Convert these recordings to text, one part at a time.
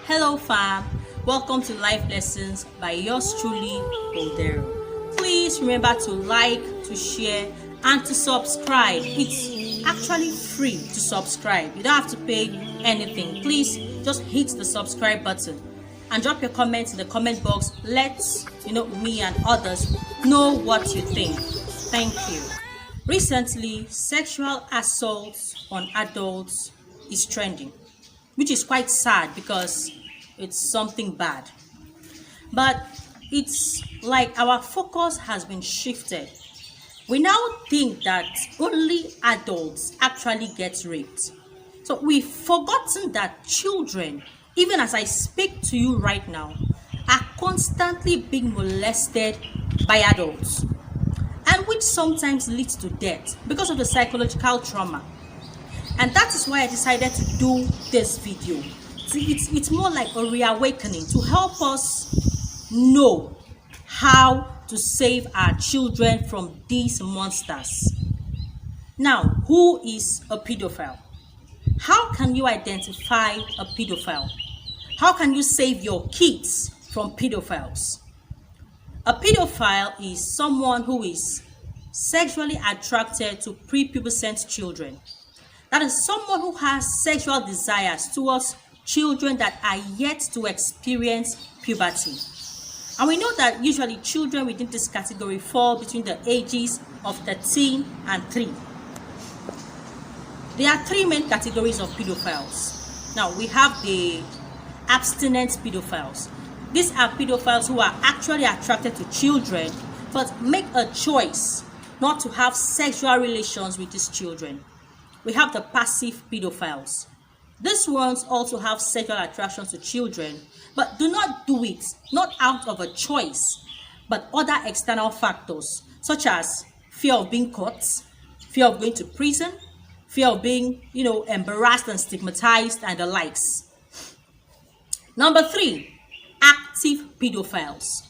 Hello fam, welcome to Life Lessons by yours truly, Goldero. Please remember to like, to share and to subscribe. It's actually free to subscribe. You don't have to pay anything. Please just hit the subscribe button and drop your comments in the comment box. Let me and others know what you think. Thank you. Recently, sexual assaults on adults is trending, which is quite sad because it's something bad. But it's like our focus has been shifted. We now think that only adults actually get raped. So we've forgotten that children, even as I speak to you right now, are constantly being molested by adults, and which sometimes leads to death because of the psychological trauma. And that is why I decided to do this video. See, it's more like a reawakening to help us know how to save our children from these monsters. Now, who is a pedophile? How can you identify a pedophile? How can you save your kids from pedophiles? A pedophile is someone who is sexually attracted to prepubescent children. That is someone who has sexual desires towards children that are yet to experience puberty. And we know that usually children within this category fall between the ages of 13 and 3. There are three main categories of pedophiles. Now, we have the abstinent pedophiles. These are pedophiles who are actually attracted to children but make a choice not to have sexual relations with these children. We have the passive pedophiles. These ones also have sexual attraction to children, but do not do it, not out of a choice, but other external factors, such as fear of being caught, fear of going to prison, fear of being, embarrassed and stigmatized, and the likes. Number 3, active pedophiles.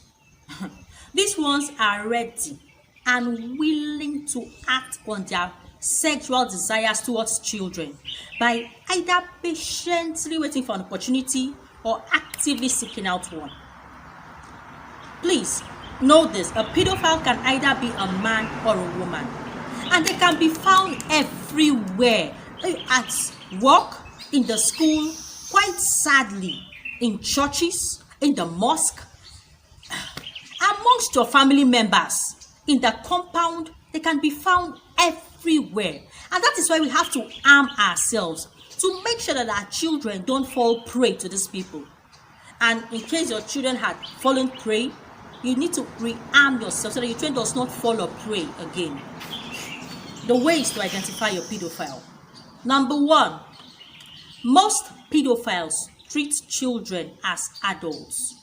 These ones are ready and willing to act on their sexual desires towards children by either patiently waiting for an opportunity or actively seeking out one. Please know this: a pedophile can either be a man or a woman, and they can be found everywhere, at work, in the school, quite sadly, in churches, in the mosque, amongst your family members, in the compound. They can be found everywhere, and that is why we have to arm ourselves to make sure that our children don't fall prey to these people. And in case your children had fallen prey, you need to rearm yourself so that your children does not fall a prey again. The ways to identify your pedophile. Number 1, most pedophiles treat children as adults.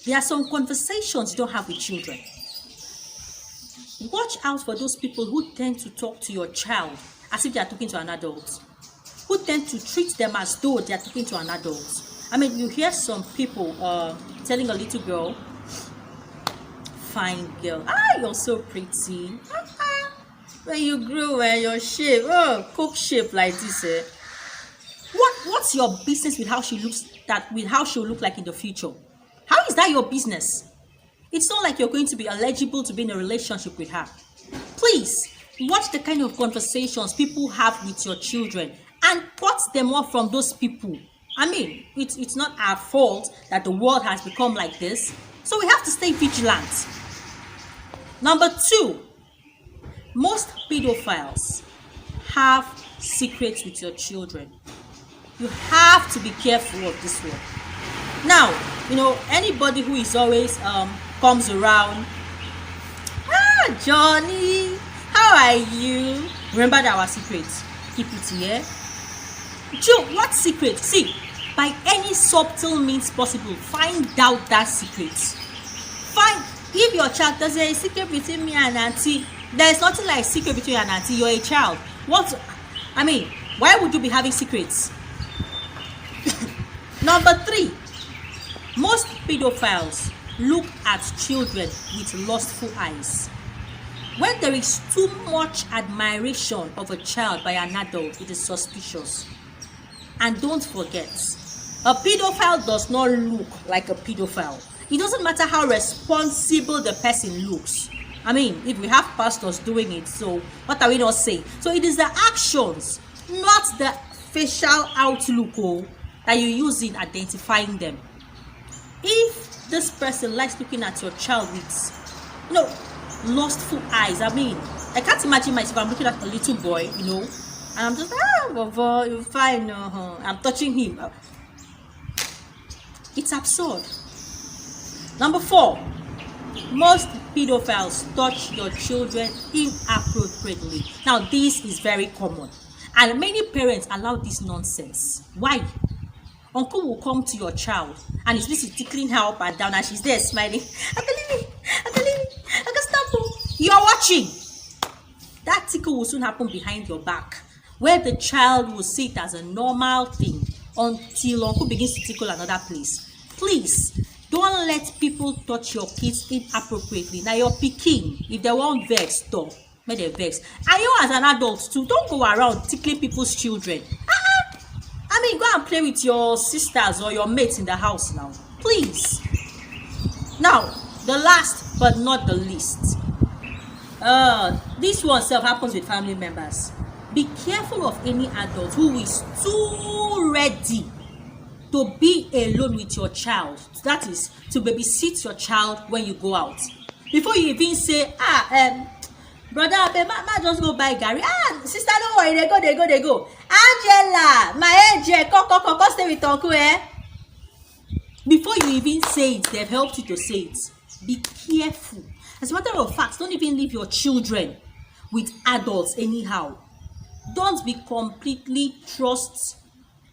There are some conversations you don't have with children. Watch out for those people who tend to talk to your child as if they are talking to an adult, who tend to treat them as though they are talking to an adult. I mean, you hear some people telling a little girl, "Fine girl, you're so pretty. When you grow, your shape, coke shape like this. What's your business with how she looks? With how she'll look like in the future? How is that your business? It's not like you're going to be eligible to be in a relationship with her." Please watch the kind of conversations people have with your children and cut them off from those people. I mean, it's not our fault that the world has become like this, so we have to stay vigilant. Number 2, most pedophiles have secrets with your children. You have to be careful of this one. Now, anybody who is always comes around, Johnny, how are you? Remember that our secrets. Keep it here. Joe, what secret? See, by any subtle means possible, find out that secret. If your child does a secret between me and auntie, there is nothing like secret between you and auntie. You're a child. Why would you be having secrets? Number 3, most pedophiles look at children with lustful eyes. When there is too much admiration of a child by an adult, it is suspicious. And don't forget, A pedophile does not look like a pedophile. It doesn't matter how responsible the person looks. I mean, if we have pastors doing it, so what are we not saying? So it is the actions, not the facial outlook that you use in identifying them. If this person likes looking at your child with, lustful eyes, I mean, I can't imagine myself, I'm looking at a little boy, and I'm just, you're fine, I'm touching him. It's absurd. Number 4, most pedophiles touch your children inappropriately. Now, this is very common, and many parents allow this nonsense. Why? Uncle will come to your child and he's busy tickling her up and down, and she's there smiling. I can stop. You're watching. That tickle will soon happen behind your back, where the child will see it as a normal thing until uncle begins to tickle another place. Please don't let people touch your kids inappropriately. Now, your pikin, if they won't vex, stop. May they vex. And you as an adult too, don't go around tickling people's children. I mean, go and play with your sisters or your mates in the house now. Please. Now, the last but not the least. This one self happens with family members. Be careful of any adult who is too ready to be alone with your child. That is, to babysit your child when you go out. Before you even say, brother, ma just go buy Gary. Sister, don't worry, they go. Angela, my angel, come stay with uncle, Before you even say it, they've helped you to say it. Be careful. As a matter of fact, don't even leave your children with adults anyhow. Don't be completely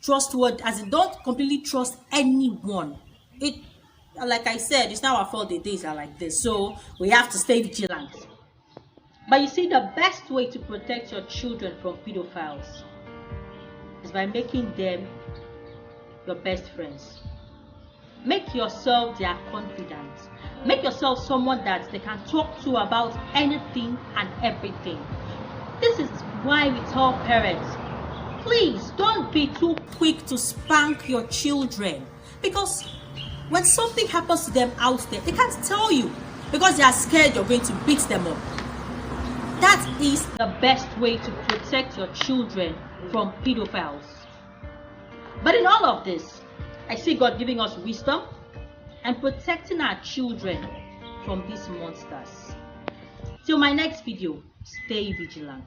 trustworthy, as in don't completely trust anyone. Like I said, it's not our fault the days are like this, so we have to stay vigilant. But you see, the best way to protect your children from pedophiles is by making them your best friends. Make yourself their confidant. Make yourself someone that they can talk to about anything and everything. This is why we tell parents, please don't be too quick to spank your children, because when something happens to them out there, they can't tell you because they are scared you're going to beat them up. That is the best way to protect your children from pedophiles. But in all of this, I see God giving us wisdom and protecting our children from these monsters. Till my next video, stay vigilant.